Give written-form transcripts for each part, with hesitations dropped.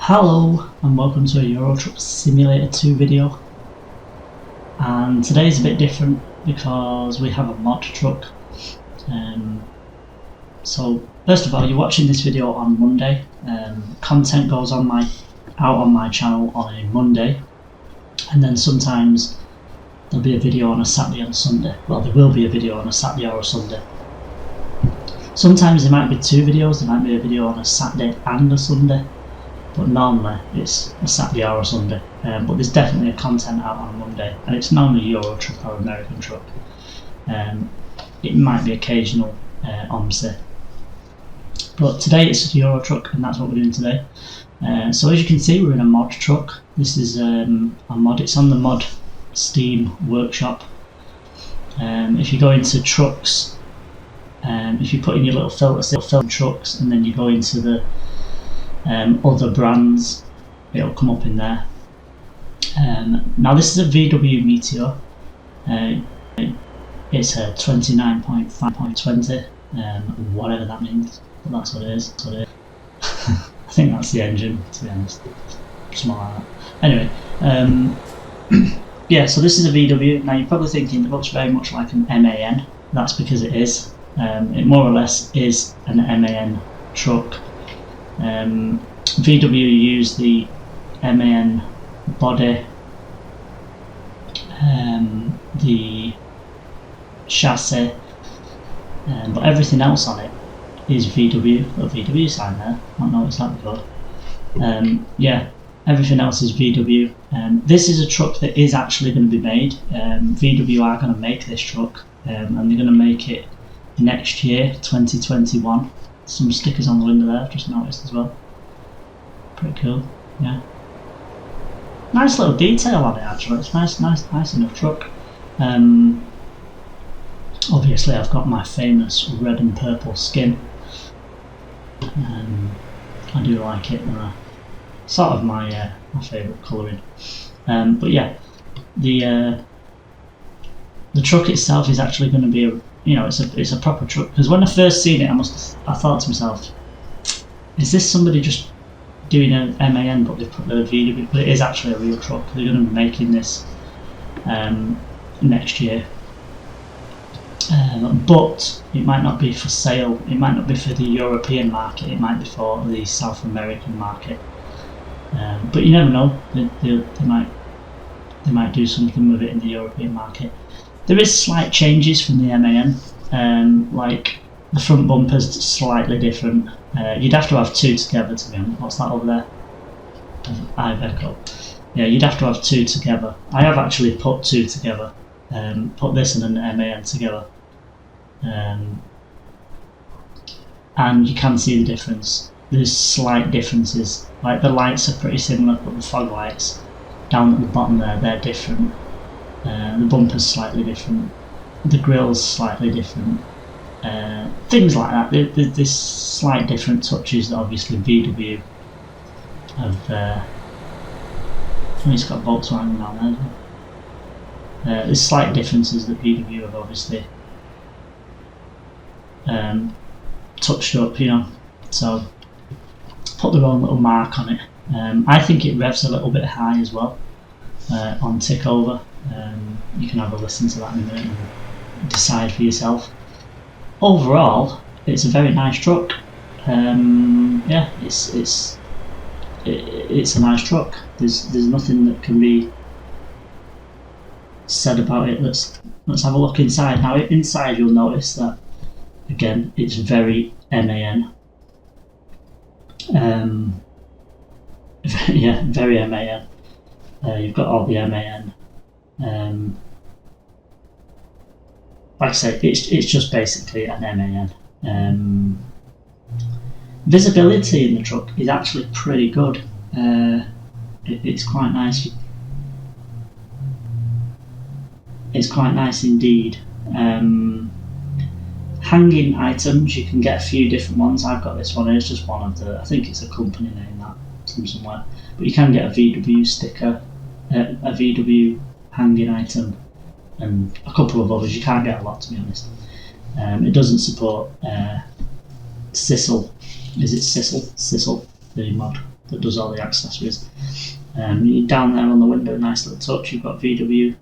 Hello and welcome to a Euro Truck Simulator 2 video, and today's a bit different because we have a mod truck. So first of all, you're watching this video on Monday. Content goes out on my channel on a Monday, and then sometimes there'll be a video on a Saturday and a Sunday. Well, there will be a video on a Saturday or a Sunday. Sometimes there might be two videos, there might be a video on a Saturday and a Sunday, but normally it's a Saturday or a Sunday. But there's definitely a content out on a Monday, and it's normally Euro Truck or American Truck. It might be occasional OMSI, but today it's a Euro Truck, and that's what we're doing today. So as you can see, we're in a mod truck. This is a mod. It's on the mod Steam workshop. If you go into trucks, if you put in your little filter trucks, and then you go into the other brands, it'll come up in there. Now this is a VW Meteor. It's a 29.5.20, whatever that means, but that's what it is. I think that's the engine, to be honest. Something like that. Anyway, yeah, so this is a VW. Now you're probably thinking it looks very much like an MAN. That's because it is. It more or less is an MAN truck. VW used the MAN body, the chassis, but everything else on it is VW. A VW sign there, I don't know what's that before. Yeah, everything else is VW. This is a truck that is actually going to be made. VW are going to make this truck, and they're going to make it next year, 2021. Some stickers on the window there, I've just noticed as well. Pretty cool, yeah. Nice little detail on it actually. It's nice enough truck. Obviously I've got my famous red and purple skin. I do like it. Sort of my favourite colouring. But yeah, the truck itself is actually going to be it's a proper truck, because when I first seen it, I thought to myself, is this somebody just doing an MAN but they've put the VW? But it is actually a real truck. They're going to be making this next year, but it might not be for sale. It might not be for the European market. It might be for the South American market. But you never know. They might do something with it in the European market. There is slight changes from the MAN, like the front bumper's slightly different. You'd have to have two together, to be honest. What's that over there? Iveco. Yeah, you'd have to have two together. I have actually put two together. Put this and an MAN together. And you can see the difference. There's slight differences. Like the lights are pretty similar, but the fog lights down at the bottom there, they're different. The bumper's slightly different, the grill's slightly different, things like that. There's slight different touches that obviously VW have. It's got Volkswagen down there. There's slight differences that VW have obviously touched up, so put their own little mark on it. I think it revs a little bit high as well on tick over. You can have a listen to that in a minute and decide for yourself. Overall, it's a very nice truck. Yeah, it's a nice truck. There's nothing that can be said about it. Let's have a look inside. Now inside you'll notice that again it's very MAN. Yeah, very MAN. You've got all the MAN. Like I say, it's just basically an MAN. Visibility in the truck is actually pretty good. It's quite nice. It's quite nice indeed. Hanging items, you can get a few different ones. I've got this one. It's just one of the. I think it's a company name that from somewhere. But you can get a VW sticker, a VW hanging item, and a couple of others. You can't get a lot, to be honest. It doesn't support Sissel. Is it Sissel? Sissel, the mod. that does all the accessories. You're down there on the window, nice little touch. You've got VW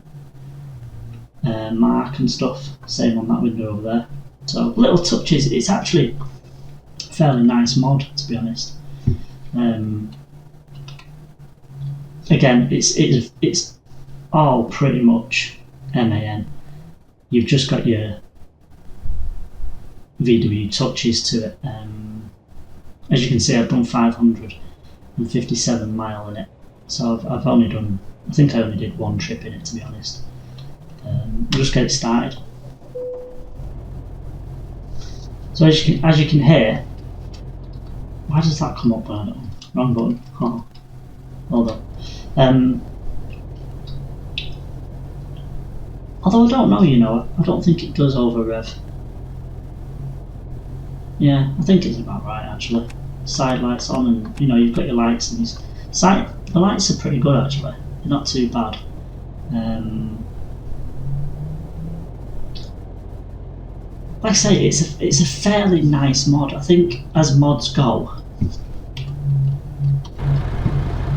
mark and stuff. Same on that window over there. So little touches. It's actually a fairly nice mod, to be honest. Again, it's all pretty much MAN. You've just got your VW touches to it. As you can see, I've done 557 mile in it, so I've only done, I think I only did one trip in it, to be honest. We'll just get it started. So as you can hear, why does that come up? I don't know. Wrong button. Oh, hold on. Although I don't know, you know, I don't think it does over rev. Yeah, I think it's about right actually. Side lights on, and you know, you've got your lights, and these the lights are pretty good actually. They're not too bad. Like I say, it's a fairly nice mod. I think as mods go,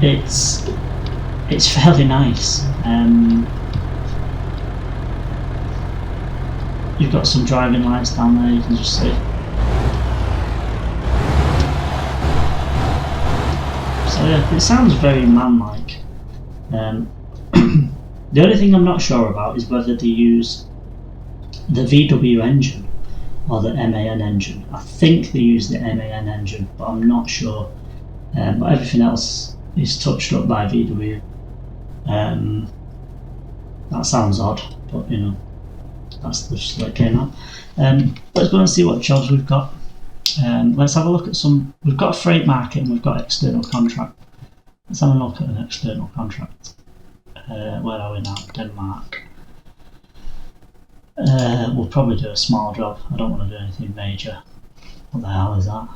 it's fairly nice. You've got some driving lights down there, you can just see. So yeah, it sounds very man-like. The only thing I'm not sure about is whether they use the VW engine or the MAN engine. I think they use the MAN engine, but I'm not sure. But everything else is touched up by VW. That sounds odd, but you know, that's just what it came out. Let's go and see what jobs we've got. Let's have a look at some. We've got a freight market and we've got external contract. Let's have a look at an external contract. Where are we now? Denmark. We'll probably do a small job. I don't want to do anything major. What the hell is that?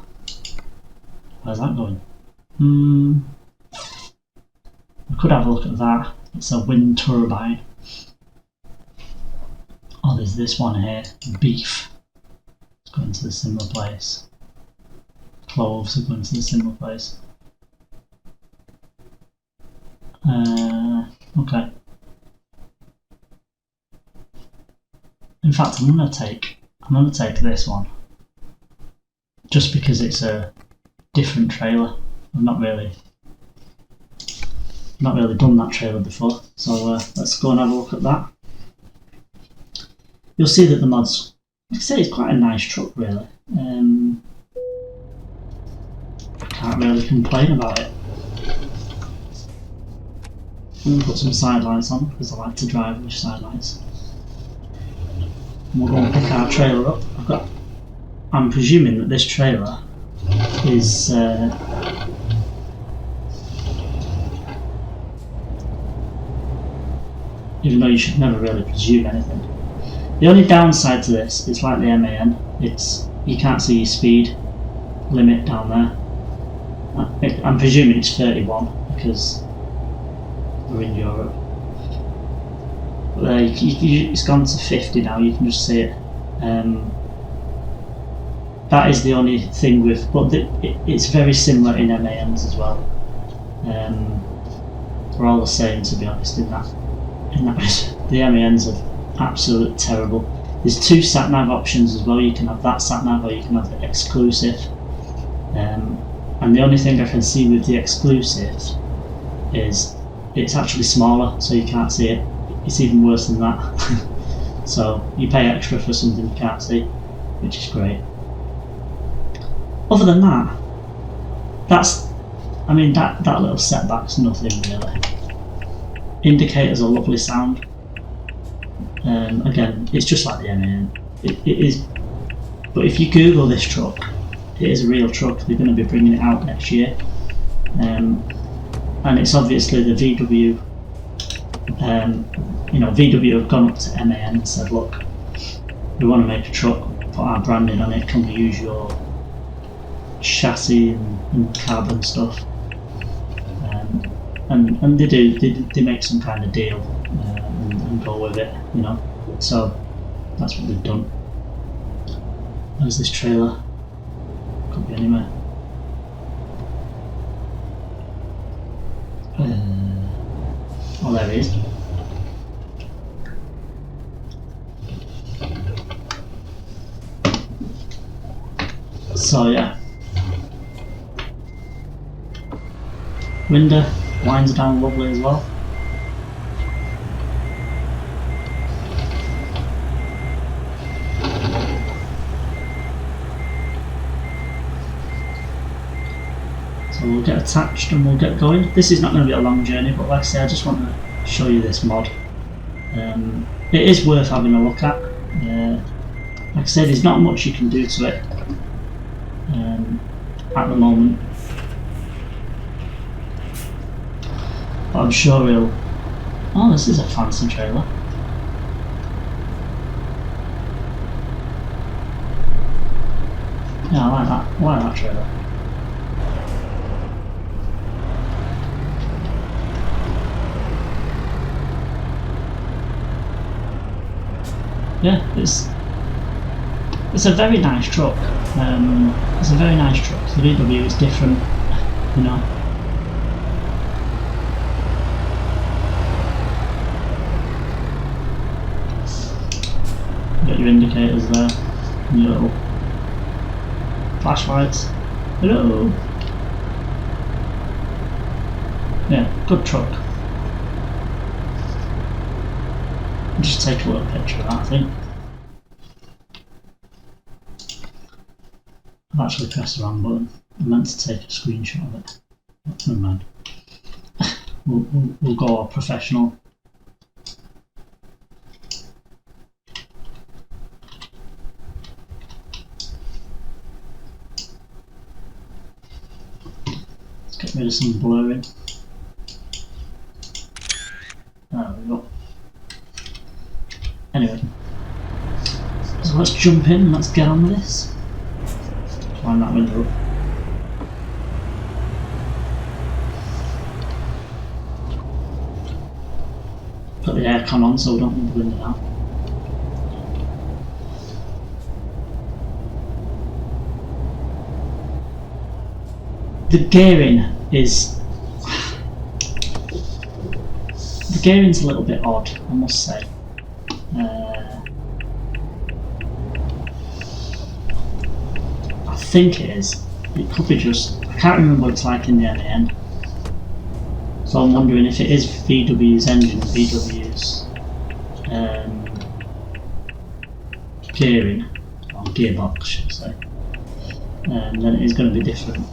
Where's that going? We could have a look at that. It's a wind turbine. Oh, there's this one here. Beef. It's going to the similar place. Cloves are going to the similar place. Okay. In fact, I'm gonna take this one, just because it's a different trailer. I've not really done that trailer before, so let's go and have a look at that. You'll see that the mod's, like I say, it's quite a nice truck, really. Can't really complain about it. I'm going to put some side lights on because I like to drive with side lights. And we'll go and pick our trailer up. I'm presuming that this trailer is even though you should never really presume anything. The only downside to this is like the MAN, you can't see your speed limit down there. I'm presuming it's 31 because we're in Europe. But it's gone to 50 now, you can just see it. That is the only thing with, but it's very similar in MANs as well. We're all the same, to be honest, in that. The MANs are absolutely terrible. There's two sat-nav options as well. You can have that sat-nav or you can have the exclusive. And the only thing I can see with the exclusive is it's actually smaller, so you can't see it. It's even worse than that. So you pay extra for something you can't see, which is great. Other than that, that little setback's nothing really. Indicator's a lovely sound. Again, it's just like the MAN. It is, but if you Google this truck, it is a real truck. They're going to be bringing it out next year, and it's obviously the VW. VW have gone up to MAN and said, look, we want to make a truck, put our branding on it. Can we use your chassis and carbon stuff? And they do. They make some kind of deal and go with it, you know. So that's what they've done. Where's this trailer? Could be anywhere. Oh, there he is. So yeah, window winds down lovely as well. So we'll get attached and we'll get going. This is not going to be a long journey, but like I say, I just want to show you this mod. It is worth having a look at. Like I said, there's not much you can do to it at the moment, but I'm sure he'll... Oh, this is a fancy trailer. Yeah, I like that. I like that trailer. Yeah, it's a very nice truck. It's a very nice truck. The VW is different, you know. Got your indicators there, and your little flashlights. Hello. Yeah, good truck. I'll just take a little picture of that, I think. I've actually pressed the wrong button. I meant to take a screenshot of it. Never mind. We'll go all professional. Let's get rid of some blurring. There we go. Anyway, so let's jump in and let's get on with this. Climb that window up. Put the aircon on so we don't need the window down. The gearing is... The gearing's a little bit odd, I must say. I think it is. It could be just... I can't remember what it's like in the MAN. So I'm wondering if it is VW's engine and VW's gearing, or gearbox should I say, then it is going to be different.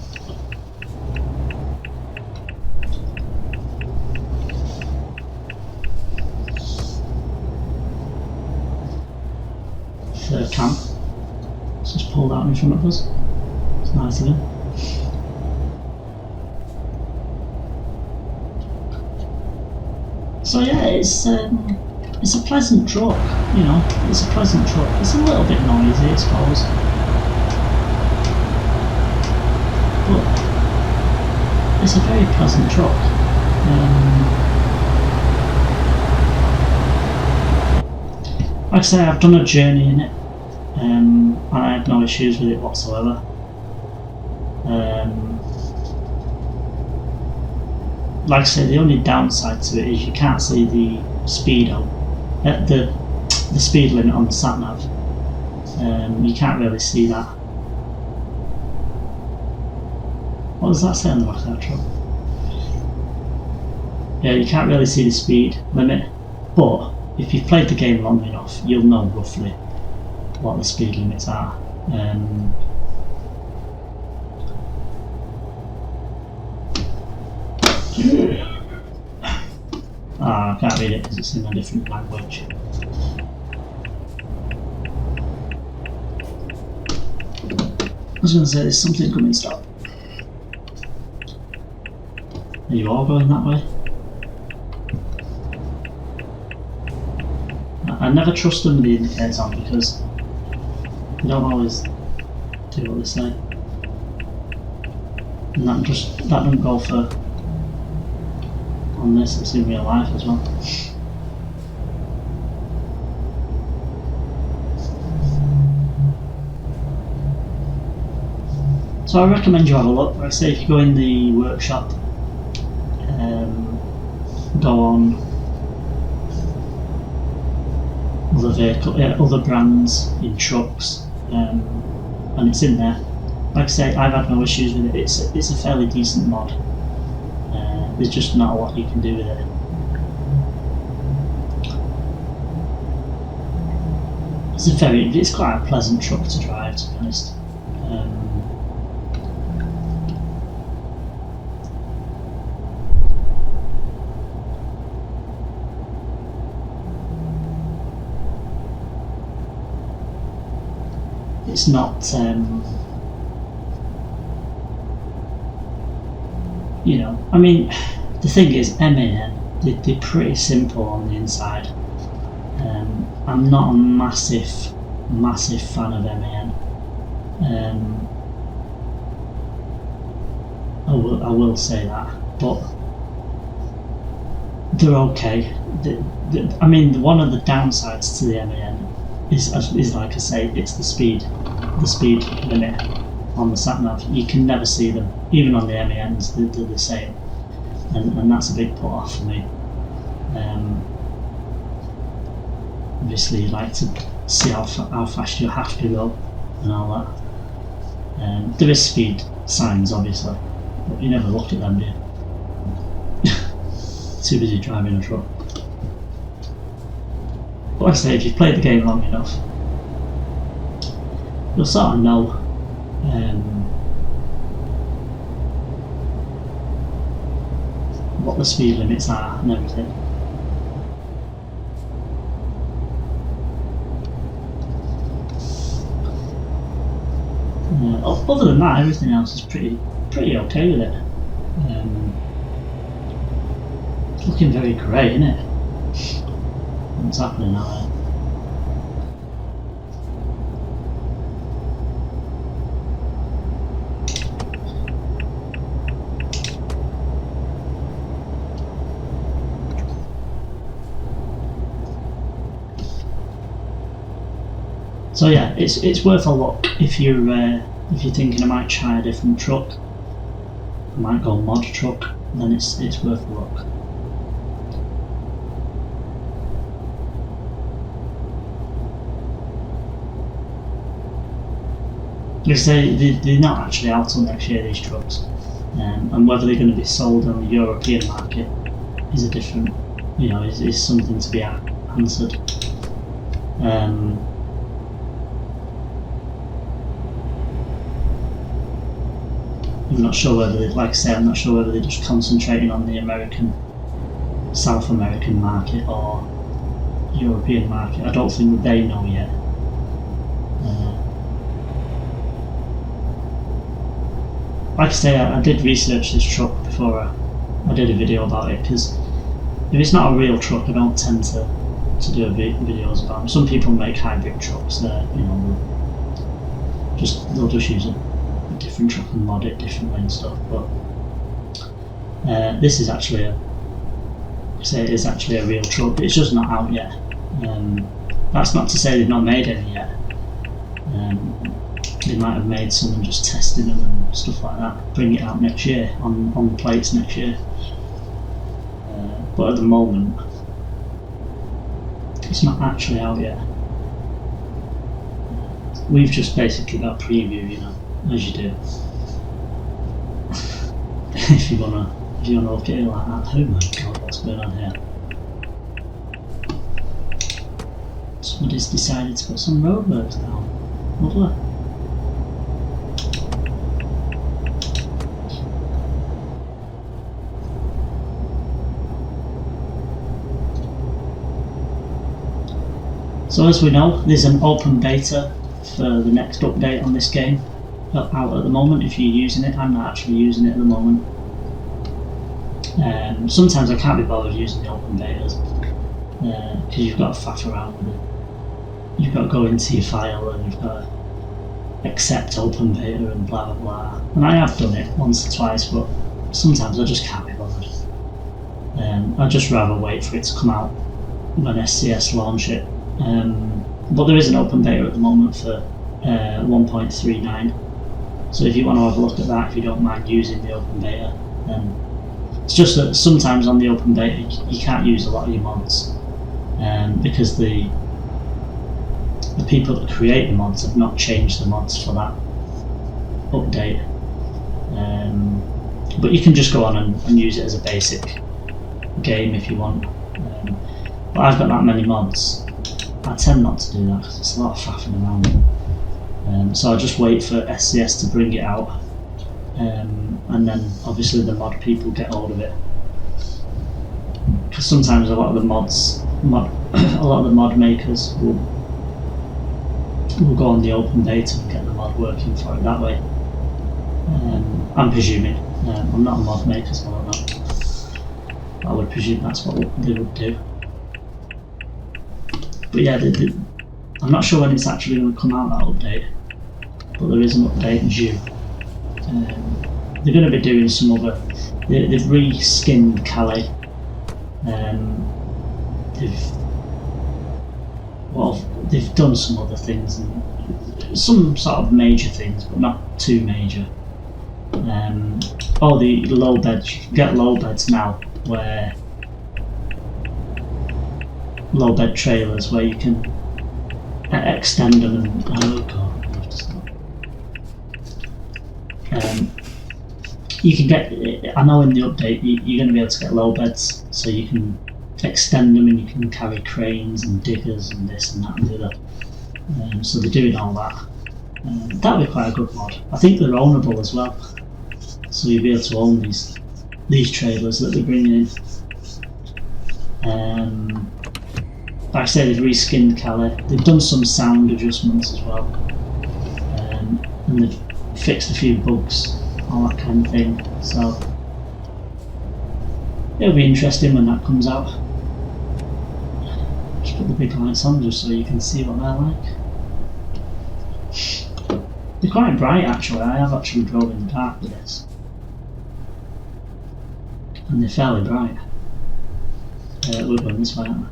Third camp. Let's just pull that in front of us. It's nice of him. So yeah, it's a pleasant truck, you know, it's a pleasant truck. It's a little bit noisy, I suppose. But it's a very pleasant truck. Like I say, I've done a journey in it, and I had no issues with it whatsoever. Like I say, the only downside to it is you can't see the speed the speed limit on the sat nav. You can't really see that. What does that say on the back of that truck? Yeah, you can't really see the speed limit, but if you've played the game long enough, you'll know roughly what the speed limits are. I can't read it because it's in a different language. I was going to say there's something coming stop. Are you all going that way? I never trust them with the indicators on because they don't always do what they say. And that doesn't go for on this, it's in real life as well. So I recommend you have a look. Like I say, if you go in the workshop, go on other brands in trucks, and it's in there. Like I say, I've had no issues with it. It's a fairly decent mod. There's just not a lot you can do with it. It's quite a pleasant truck to drive, to be honest. It's not, you know, I mean, the thing is, MAN, they're pretty simple on the inside. I'm not a massive fan of MAN. I will say that, but they're okay. I mean, one of the downsides to the MAN is like I say, it's the speed limit on the sat nav. You can never see them, even on the MANs. They're the same, and that's a big put off for me. Obviously, you like to see how fast you have to go and all that. There is speed signs, obviously, but you never look at them, do you? Too busy driving a truck. But like I say, if you've played the game long enough, you'll sort of know what the speed limits are and everything. Other than that, everything else is pretty okay with it. It's looking very grey, isn't it? What's happening now? So yeah, it's worth a look if you're thinking I might try a different truck. I might go mod truck. Then it's worth a look. Because they're not actually out till next year, these trucks, and whether they're going to be sold on the European market is a different, is something to be answered. I'm not sure whether I'm not sure whether they're just concentrating on the South American market or European market. I don't think they know yet. Like I say, I did research this truck before I did a video about it, because if it's not a real truck, I don't tend to do videos about them. Some people make hybrid trucks that they'll just use a different truck and mod it differently and stuff. But this is actually a real truck. It's just not out yet. That's not to say they've not made any yet. They might have made some and just tested them and stuff like that. Bring it out next year on plates next year. But at the moment, it's not actually out yet. We've just basically got a preview, as you do. if you wanna look at it like that. Oh my god, what's going on here? Somebody's decided to put some roadworks down. Lovely. So as we know, there's an open beta for the next update on this game out at the moment. If you're using it, I'm not actually using it at the moment. Sometimes I can't be bothered using the open betas because you've got to faff around with it. You've got to go into your file and you've got to accept open beta and blah blah blah. And I have done it once or twice, but sometimes I just can't be bothered. I'd just rather wait for it to come out when SCS launch it. But there is an open beta at the moment for 1.39, so if you want to have a look at that, if you don't mind using the open beta, then It's just that sometimes on the open beta you can't use a lot of your mods because the people that create the mods have not changed the mods for that update. But you can just go on and use it as a basic game if you want. But I've got that many mods. I tend not to do that because it's a lot of faffing around. So I just wait for SCS to bring it out, and then obviously the mod people get hold of it. Because sometimes a lot of the mod makers will go on the open beta and get the mod working for it that way. I'm presuming. I'm not a mod maker, so I don't know. I would presume that's what they would do. But yeah, I'm not sure when it's actually going to come out, that update. But there is an update due. They're going to be doing some other. They've re-skinned Calais. They've done some other things, and some sort of major things, but not too major. The low beds, you can get low beds now, where low bed trailers where you can extend them and you can get, I know in the update you're going to be able to get low beds, so you can extend them and you can carry cranes and diggers and this and that and the other. So they're doing all that. That would be quite a good mod. I think they're ownable as well, so you'll be able to own these trailers that they're bringing in. Like I say, they've reskinned Calais. They've done some sound adjustments as well, and they've fixed a few bugs, all that kind of thing. So it'll be interesting when that comes out. Just put the big lights on just so you can see what they're like. They're quite bright actually. I have actually drove in the dark with this, and they're fairly bright. We're going this way, aren't we?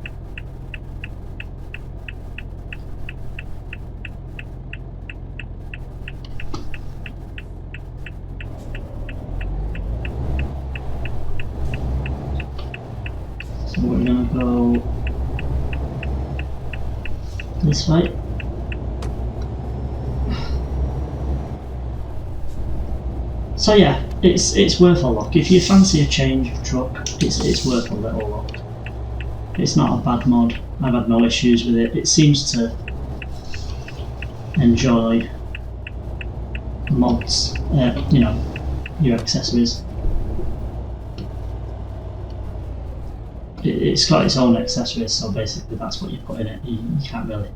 So we're going to go this way. So yeah, it's worth a look. If you fancy a change of truck, it's worth a little look. It's not a bad mod. I've had no issues with it. It seems to enjoy mods, your accessories. It's got its own accessories, so basically that's what you put in it. You can't really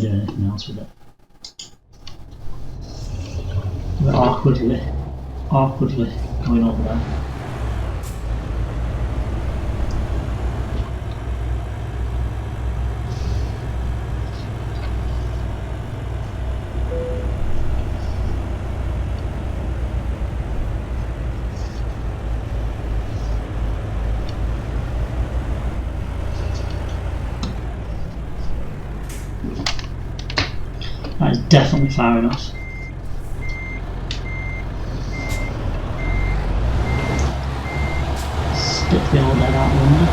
do anything else with it. We're awkwardly going over there. That is definitely far enough. Stick the old head out the window.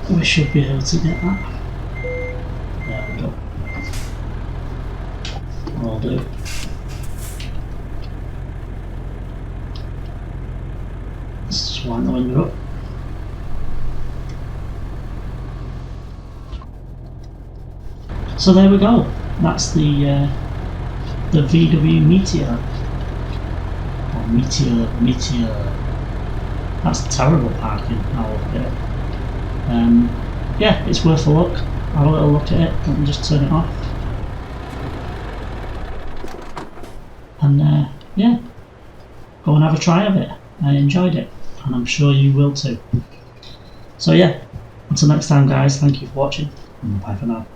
We should be able to get that. There we go. I'll do. Let's just wind the window up. So there we go. That's the VW Meteor. Or Meteor. That's terrible parking. I'll look at it. Yeah, it's worth a look. Have a little look at it. Let me just turn it off. And yeah, go and have a try of it. I enjoyed it, and I'm sure you will too. So yeah, Until next time guys, thank you for watching, and bye for now.